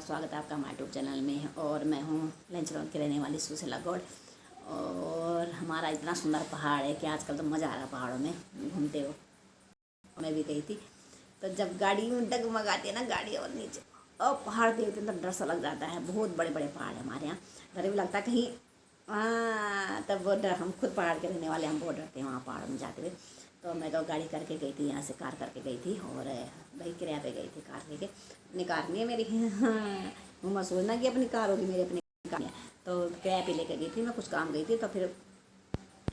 स्वागत है आपका हमारे यूट्यूब चैनल में। और मैं हूँ लंच रोड की रहने वाली सुशीला गौड़। और हमारा इतना सुंदर पहाड़ है कि आजकल तो मज़ा आ रहा है पहाड़ों में घूमते हो। मैं भी गई थी तो जब गाड़ी में डगमगाती है ना गाड़ी और नीचे और पहाड़ देखते हैं तो डर सा लग जाता है। बहुत बड़े बड़े पहाड़ है हमारे यहाँ, डर भी लगता है कहीं। हाँ, तब वो डर, हम खुद पहाड़ के रहने वाले, हम बहुत डरते हैं वहाँ पहाड़ में जाते हुए। तो मैं तो गाड़ी करके गई थी, यहाँ से कार करके गई थी और भाई किराया पे गई थी कार लेके। अपनी कार नहीं है मेरी। हाँ, वो मैं सोचना कि अपनी कार होगी, मेरी अपनी कार है। तो किराया पे लेके गई थी, मैं कुछ काम गई थी तो फिर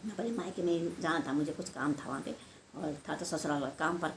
मैं अपने मायके में जाना था, मुझे कुछ काम था वहाँ पे और था तो ससुराल काम पर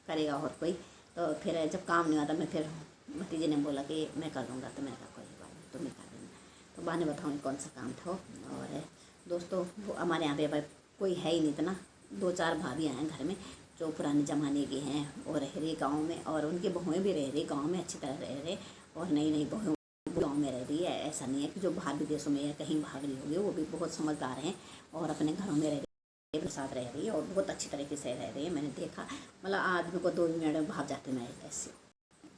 करेगा और कोई। तो फिर जब काम नहीं हुआ था मैं फिर भतीजे ने बोला कि मैं कर दूँगा, तो मैंने कहा कोई बात नहीं, तुम ही कर देना। तो बाद में बताऊँगी कौन सा काम था। और दोस्तों वो हमारे यहाँ पे कोई है ही नहीं इतना, 2-4 भाभियाँ हैं घर में जो पुराने ज़माने की हैं और रह रही गाँव में, और उनकी बहुएँ भी रह रही गाँव में, अच्छी तरह रह रहे। और नई नई बहुएँ गाँव में रह रही है। ऐसा नहीं है कि जो बाहर विदेशों में या कहीं भाग रही होगी, वो भी बहुत समझदार हैं और अपने घरों में रह रही है, साथ रह रही है और बहुत अच्छी तरीके से रह रही है। मैंने देखा, मतलब आदमी को 2 मिनट में भाग जाते मैं ऐसे।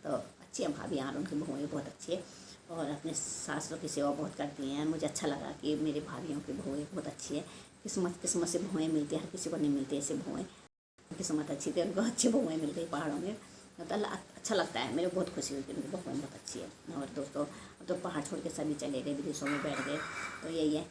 तो अच्छी है भाभी यार, उनकी बहुएँ बहुत अच्छी है और अपने सासों की सेवा बहुत करती हैं। मुझे अच्छा लगा कि मेरी भाभियों की बहुएँ बहुत अच्छी है। किस्मत से बहुएँ मिलती है, हर किसी को नहीं मिलती ऐसे बहुएँ। किस्मत अच्छी थी, उनको अच्छी बहुएँ मिल गई पहाड़ों में। मतलब अच्छा लगता है, मेरे को बहुत खुशी हुई कि उनकी बहुएँ बहुत अच्छी है। और दोस्तों अब तो पहाड़ छोड़ के सभी चले गए, विदेशों में बैठ गए। तो यही है,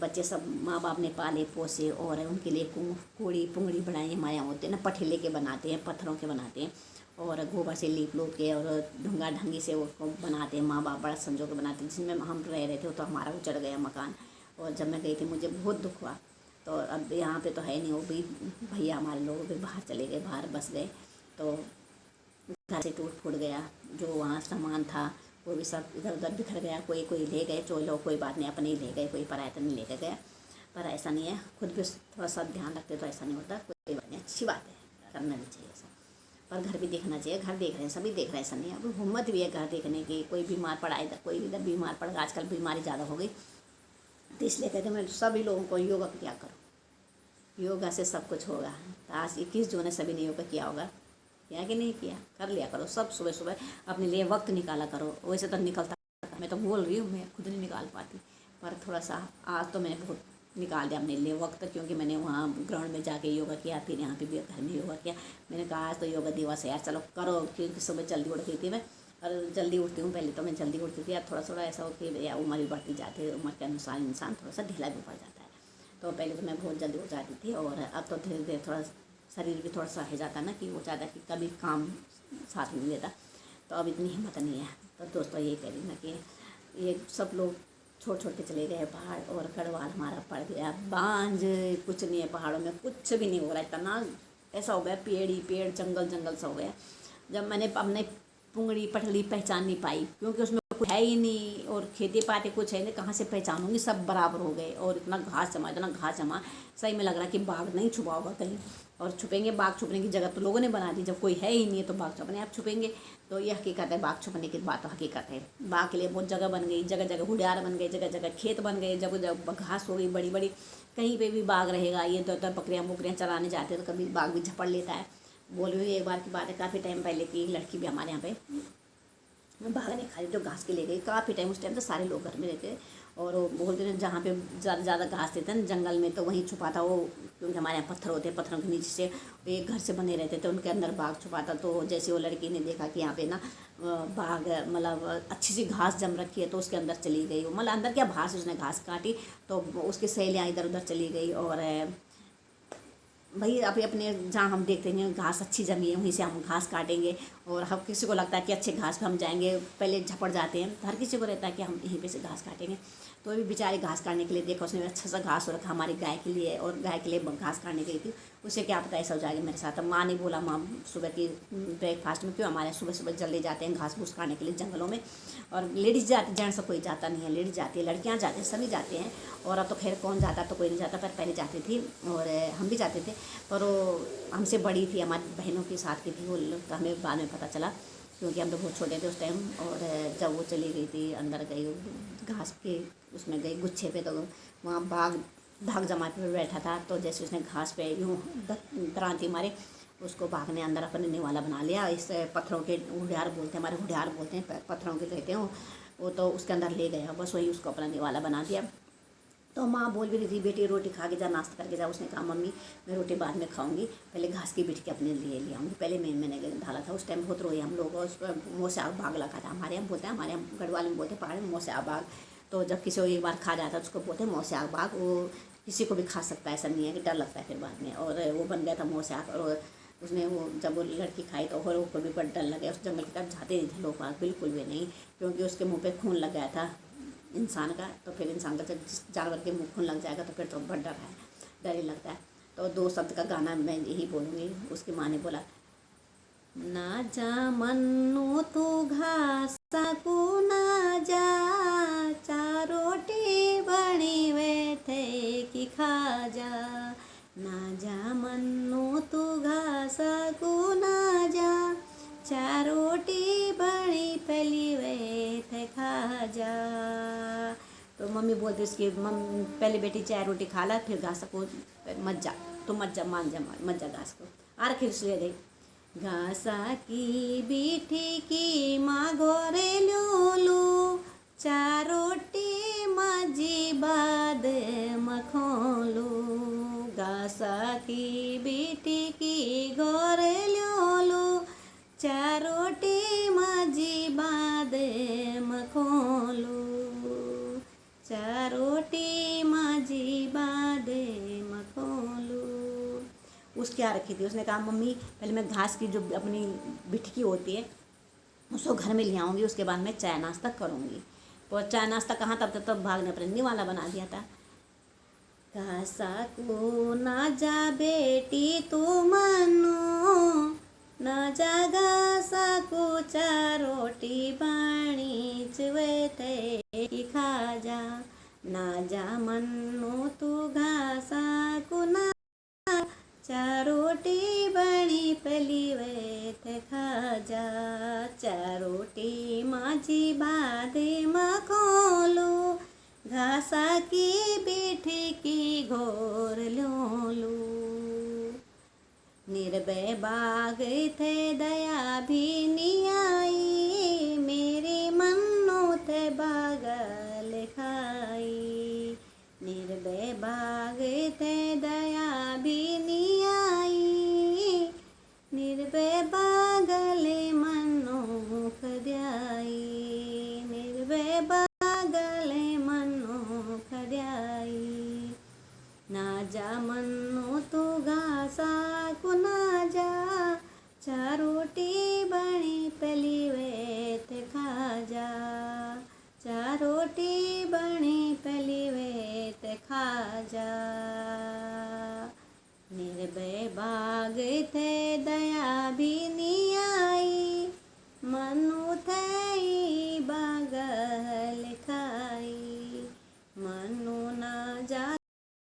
बच्चे सब माँ बाप ने पाले पोसे और उनके लिए कूड़ी पुंगड़ी बनाए। हमारे यहाँ होते हैं ना, पठेले के बनाते हैं, पत्थरों के बनाते हैं और गोबर से लीप लोप के और ढूंगा ढंगी से वो बनाते हैं। माँ बाप बड़ा संजो के बनाते हैं। जिसमें हम रह रहे थे तो हमारा उजड़ गया मकान, और जब मैं गई थी मुझे बहुत दुख हुआ। तो अब यहाँ पे तो है नहीं, वो भी भैया हमारे लोग भी बाहर चले गए, बाहर बस गए। तो घर से टूट फूट गया, जो वहाँ सामान था वो भी सब इधर उधर बिखर गया। कोई कोई ले गए, चलो कोई बात नहीं, अपने ही ले गए, कोई पराया तो नहीं लेके गया। पर ऐसा नहीं है, खुद भी थोड़ा सा ध्यान रखते तो ऐसा नहीं होता। कोई बात नहीं, अच्छी बात है, करना भी चाहिए सब। पर घर भी देखना चाहिए, घर देख रहे हैं, सभी देख रहे हैं, ऐसा नहीं है। अब हिम्मत भी है घर देखने की। कोई बीमार पड़ा इधर, कोई इधर बीमार पड़ गया, आजकल बीमारी ज़्यादा हो गई। तो इसलिए कहते मैं सभी लोगों को योगा किया करो, योगा से सब कुछ होगा। तो आज 21 जून है, सभी ने योगा किया होगा, किया कि नहीं किया, कर लिया करो सब। सुबह सुबह अपने लिए वक्त निकाला करो। वैसे तो निकलता, मैं तो बोल रही हूँ, मैं खुद नहीं निकाल पाती, पर थोड़ा सा आज तो मैंने बहुत निकाल दिया अपने लिए वक्त, क्योंकि मैंने वहाँ ग्राउंड में जाके योगा किया, फिर यहाँ पे भी घर में योगा किया। मैंने कहा आज तो योगा दिवस है यार, चलो करो। क्योंकि सुबह जल्दी उठ गई थी मैं, और जल्दी उठती हूँ, पहले तो मैं जल्दी उठती थी। यार थोड़ा थोड़ा ऐसा हो कि या उम्र भी बढ़ती जाती है, उम्र के अनुसार इंसान थोड़ा सा ढीला भी पड़ जाता है। तो पहले तो मैं बहुत जल्दी उठ जाती थी, और अब तो धीरे धीरे थोड़ा शरीर भी थोड़ा सा हो जाता ना, कि हो जाता कि कभी काम साथ में लेता, तो अब इतनी हिम्मत नहीं है। तो दोस्तों यही कह रही ना कि ये सब लोग छोड़ छोड़ के चले गए पहाड़, और गढ़वाल हमारा पड़ गया बांझ। कुछ नहीं है पहाड़ों में, कुछ भी नहीं हो रहा है। इतना ऐसा हो गया, पेड़ ही पेड़, जंगल जंगल सा हो गया। जब मैंने अपने पुंगड़ी पटली पहचान नहीं पाई, क्योंकि उसमें कुछ है ही नहीं और खेती पाती कुछ है नहीं, कहाँ से पहचानूंगी। सब बराबर हो गए और इतना घास जमा, इतना घास जमा, सही में लग रहा है कि बाघ नहीं छुपा होगा कहीं। और छुपेंगे, बाघ छुपने की जगह तो लोगों ने बना दी, जब कोई है ही नहीं है तो बाघ अपने आप छुपेंगे। तो ये हकीकत है, बाघ छुपने की बात तो हकीकत है। बाघ के लिए बहुत जगह बन गई, जगह जगह हुडियार बन गए, जगह जगह खेत बन गए, जब जब घास हो गई बड़ी बड़ी, कहीं पे भी बाघ रहेगा। ये तो बकरियाँ बुकरियाँ चराने जाते हैं तो कभी बाघ भी झपड़ लेता है। बोल रही हूँ एक बार की बात है, काफ़ी टाइम पहले की, एक लड़की भी हमारे यहाँ पे बाघ ने खा ली, जो घास के ले गई। काफ़ी टाइम, उस टाइम तो सारे लोग घर में रहते, और वो बोलते थे जहाँ पे ज़्यादा ज़्यादा घास देते हैं जंगल में, तो वहीं छुपा था वो। क्योंकि हमारे यहाँ पत्थर होते हैं, पत्थरों के नीचे से एक घर से बने रहते थे, उनके अंदर बाघ छुपा था। तो जैसे वो लड़की ने देखा कि यहाँ पे ना बाघ, मतलब अच्छी सी घास जम रखी है, तो उसके अंदर चली गई। मतलब अंदर क्या, बाहर से उसने घास काटी, तो उसकी सहेलियाँ इधर उधर चली गई। और भाई अभी अपने जहाँ हम देखते हैं घास अच्छी जमी है, वहीं से हम घास काटेंगे। और हर किसी को लगता है कि अच्छे घास पे हम जाएंगे, पहले झपड़ जाते हैं। हर किसी को रहता है कि हम यहीं पे से घास काटेंगे। तो भी बेचारी घास काटने के लिए, देखो उसने अच्छा सा घास हो रखा हमारी गाय के लिए, और गाय के लिए घास काटने गई थी। उसे क्या पता ऐसा हो जाएगा मेरे साथ। माँ ने बोला, माँ सुबह की ब्रेकफास्ट में, क्यों हमारे सुबह सुबह जल्दी जाते हैं घास फूस काटने के लिए जंगलों में। और लेडीज़ जाती, जेंट्स तो कोई जाता नहीं है, लेडीज़ जाती है, लड़कियाँ जाती हैं, सभी जाते हैं। और अब तो खैर कौन जाता, तो कोई नहीं जाता, पर पहले जाती थी और हम भी जाते थे। पर वो हमसे बड़ी थी, हमारी बहनों के साथ की थी वो, तो हमें बाद में पता चला, क्योंकि हम तो बहुत छोटे थे उस टाइम। और जब वो चली गई थी, अंदर गई घास के उसमें गई गुच्छे पे, तो वहाँ बाघ धाक जमा पे बैठा था। तो जैसे उसने घास पे यूँ क्रांति मारे, उसको बाघ ने अंदर अपने निवाला बना लिया। इस पत्थरों के हुडियार बोलते हैं, हमारे हुडियार बोलते हैं, पत्थरों के कहते हैं वो तो उसके अंदर ले गया, बस वही उसको अपना निवाला बना दिया। तो माँ बोल भी रही थी, बेटी रोटी खा के जा, नाश्ता करके जा। उसने कहा मम्मी मैं रोटी बाद में खाऊंगी, पहले घास की बिटकी अपने लिए ले आऊँगी। पहले मैंने ढाला था, उस टाइम बहुत रोए हम लोग, उस पर मुँह से आग भाग लगा था। हमारे यहाँ बोलते हैं, हमारे यहाँ गढ़वाल में बोलते हैं पहाड़ में मुँह से आग भाग। तो जब किसी को एक बार खा जाता है उसको बोलते हैं मुँह से आग भाग। वो किसी को भी खा सकता है, ऐसा नहीं है कि डर लगता है फिर बाद में। और वो बन गया था मुँह से आग। और उसने वो जब वो लड़की खाई तो और उसको भी बड़ा डर लगा। उस जंगल की तरफ जाते नहीं थे लोग बाग, बिल्कुल भी नहीं, क्योंकि उसके मुँह पे खून लग गया था इंसान का। तो फिर इंसान का जब जानवर के मुँह खून लग जाएगा तो फिर तो बड़ा डर ही लगता है। तो 2 शब्द का गाना मैं यही बोलूँगी। उसकी माँ ने बोला, ना जा मन्नू तू घासा को ना जा, 4 रोटी बनी वे थे कि खा जा। ना जा मन्नू तू घासा को ना जा, 4 रोटी बनी पली वे थे खा जा। तो मम्मी बोलती उसकी पहले बेटी 4 रोटी खा ला, फिर घास को मत जा, तो मत जा, मान जा, मत जा घास को। आर फिर इसलिए दे घासा की बीठी की माँ गोरे लोलू, 4 रोटी माजी बाद मखोलू। घासा की बीठी की गोरे लोलू, 4 रोटी माजी बाद मखोलू, 4 रोटी माजी बाद मखोलू। उसकी क्या रखी थी, उसने कहा मम्मी पहले मैं घास की जो अपनी बिठकी होती है उसको घर में ले आऊँगी, उसके बाद मैं चाय नाश्ता करूँगी। और चाय नाश्ता कहाँ, तब भाग ने अपने निवाला बना दिया था। घासा को ना जा बेटी तू मनो, ना जा घासा को 4 रोटी बाणी चुवे थे कि खा जा। ना जा मनो तू घासा को ना, 4 रोटी बनी पली वे थे खा जा। 4 रोटी माझी बादे मखोलू, घासा की बीठी की घोर लोलू। निर्भय बाग थे दया भी नहीं आई, मेरी मन्नो थे बागल खाई। निर्भय बाग थे दया भी नहीं आई, निर्भय बागले मन्नो खद्याई। निर्भय बागले मन्नो खद्याई। ना जा मन्नो तू घासा को ना जा, 4 रोटी बनी पली वे थे खा जा। 4 रोटी बनी पली वे थे खा जा। निर्भय बाग थे दया भी नहीं आई, मनु थे बागल खाई। मनु ना जा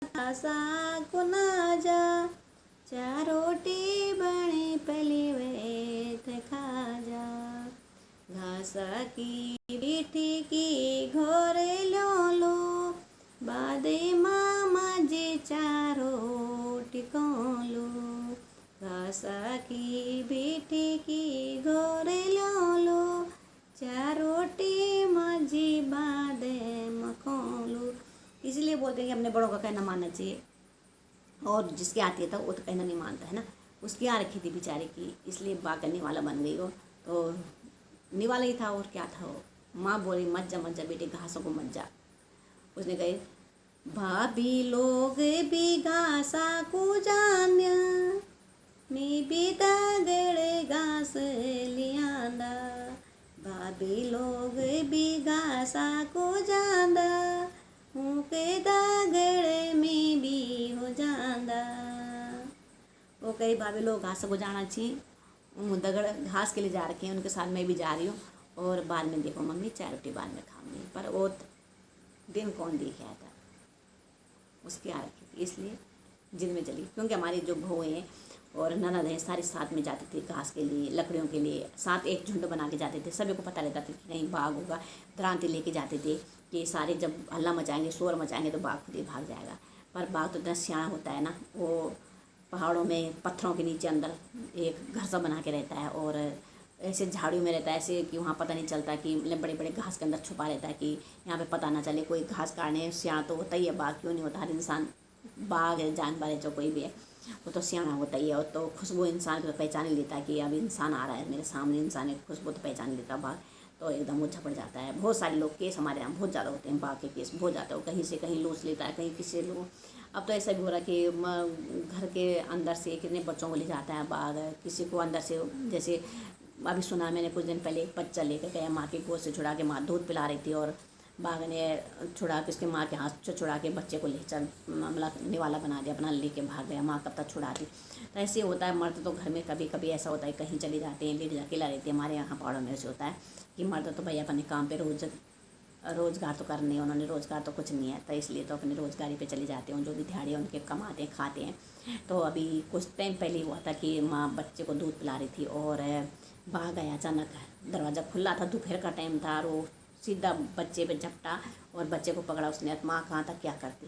घासा को ना जा, 4 रोटी बनी पली वे थे खा जा। घासा की बीठी की घोरे लोलो, बादे मामा जी 4 रोटी कोलू। घासा की बीठी की घोरे लोलो, 4 रोटी माजी बादे मखोलू। इसलिए बोलते हैं कि अपने बड़ों का कहना मानना चाहिए, और जिसके आती है था वो तो कहना नहीं मानता है ना। उसकी आ रखी थी बेचारे की, इसलिए बाग करने वाला बन गई वो, तो निवाला ही था और क्या था वो। माँ बोली मत जा बेटे, घासों को मत जा। उसने कही भाभी लोग भी घासा को जान्या, मैं भी दागड़े घास लियांदा। भाभी लोग भी घासा को जांदा, उनके दागड़े में भी हो जांदा। वो कई भाभी लोग घास को जाना चाहिए, दगड़ घास के लिए जा रखे हैं, उनके साथ मैं भी जा रही हूँ। और बाद में देखो मम्मी 4 रोटी बाद में खाऊंगी, पर वो दिन कौन देख आया था, उसकी आ रखी थी, इसलिए जिद में चली। क्योंकि हमारी जो बहू हैं और ननद हैं सारे साथ में जाते थे घास के लिए, लकड़ियों के लिए, साथ एक झुंड बना के जाते थे। सभी को पता रहता था कि कहीं बाघ होगा, द्रांति लेके जाते थे कि सारे जब हल्ला मचाएंगे, शोर मचाएंगे तो बाघ खुद ही भाग जाएगा। पर बाघ तो इतना सियाना होता है ना, वो पहाड़ों में पत्थरों के नीचे अंदर एक घर सा बना के रहता है, और ऐसे झाड़ियों में रहता है, ऐसे कि वहाँ पता नहीं चलता, कि मतलब बड़े बड़े घास के अंदर छुपा रहता है कि यहाँ पे पता ना चले कोई घास काटने। सियाना तो होता ही है, बाघ क्यों नहीं होता, हर इंसान बाघ है, जानवर है जो कोई भी है वो तो सियाना होता ही है। और तो खुशबू इंसान को पहचान ही लेता है कि अब इंसान आ रहा है मेरे सामने, इंसान है, खुशबू तो पहचान लेता बाघ, तो एकदम वो झपट जाता है। बहुत सारे लोग केस हमारे यहाँ बहुत ज़्यादा होते हैं, बाघ के केस बहुत ज़्यादा हो, कहीं से कहीं लूट लेता है, कहीं किसी लोग। अब तो ऐसा भी हो रहा है कि घर के अंदर से कितने बच्चों को ले जाता है बाघ, किसी को अंदर से, जैसे अभी सुना मैंने कुछ दिन पहले, एक बच्चा लेकर गया माँ की गोद से छुड़ा के, माँ दूध पिला रही थी और बाघ ने छुड़ा के उसके माँ के हाथ से छुड़ा के बच्चे को ले चल, मतलब निवाला बना दिया अपना, लेके भाग गया, माँ कब तक छुड़ा दी। तो ऐसे होता है, मर्द तो घर में कभी कभी ऐसा होता है कहीं चले जाते हैं, लेट अकेला रहती है। हमारे यहाँ पहाड़ों में ऐसे होता है कि मर्द तो भैया अपने काम पे रोज़गार तो करने हैं उन्होंने, रोज़गार तो कुछ नहीं है, तो इसलिए तो अपनी रोज़गारी पे चले जाते हैं, जो भी दिहाड़ी है उनके कमाते हैं खाते हैं। तो अभी कुछ टाइम पहले हुआ था कि माँ बच्चे को दूध पिला रही थी और बाघ आया अचानक, दरवाज़ा खुला था, दोपहर का टाइम था, और वो सीधा बच्चे पे झपटा और बच्चे को पकड़ा उसने। माँ कहाँ तक क्या करती,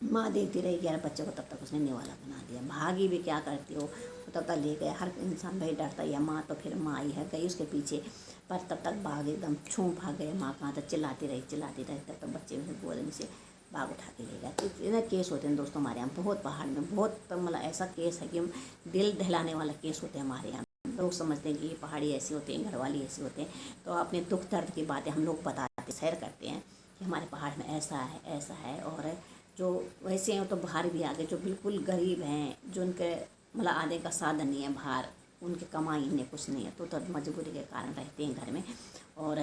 माँ देखती रही यार बच्चे को, तब तक उसने निवाला बना दिया। भागी भी क्या करती हो, तब तक ले गए। हर इंसान भाई डरता ही है, माँ तो फिर माँ ही है, गई उसके पीछे, पर तब तक बाघ एकदम छू भाग गए। माँ कहाँ तक चिल्लाती रही तब तक बच्चे में गोद से बाघ उठा के ले गया। तो इतने केस होते हैं दोस्तों हमारे यहाँ बहुत, पहाड़ में बहुत, मतलब ऐसा केस है कि दिल दहलाने वाला केस होते हैं हमारे यहाँ। लोग समझते हैं कि ये पहाड़ी ऐसी होते हैं, घरवाली ऐसी होते हैं, तो अपने दुख दर्द की बातें हम लोग बताते शेयर करते हैं कि हमारे पहाड़ में ऐसा है। और जो वैसे हैं तो बाहर भी आ गए, जो बिल्कुल गरीब हैं, जो उनके मतलब आने का साधन नहीं है बाहर, उनकी कमाई इन्हें कुछ नहीं है, तो मजबूरी के कारण रहते हैं घर में। और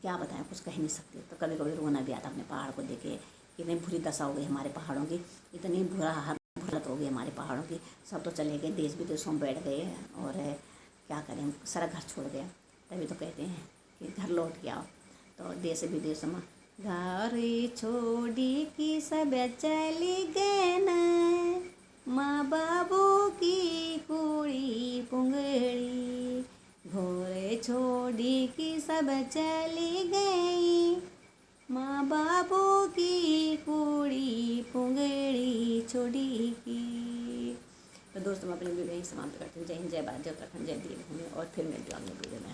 क्या बताएं, कुछ कह नहीं सकते। तो कभी कभी रोना भी आता अपने पहाड़ को देखे, इतनी बुरी दशा हो गई हमारे पहाड़ों की, इतनी बुरा हालत हो गई हमारे पहाड़ों की। सब तो चले गए, देश विदेशों में बैठ गए, और क्या करें, सारा घर छोड़ गया। तभी तो कहते हैं कि घर लौट के आओ। तो देश विदेश में घर छोड़ी की सब चली गए न, माँ बाबू की कुड़ी पुंगड़ी, घोड़े छोड़ी की सब चली गई, माँ बाबू की कुड़ी पुंगड़ी छोड़ी की। तो दोस्तों मैं अपनी वीडियो यही समाप्त करती हूँ। जय हिंद, जय भारत, जय उत्तराखंड, जय देवभूमि, और फिर मिलती हूँ अगले वीडियो में।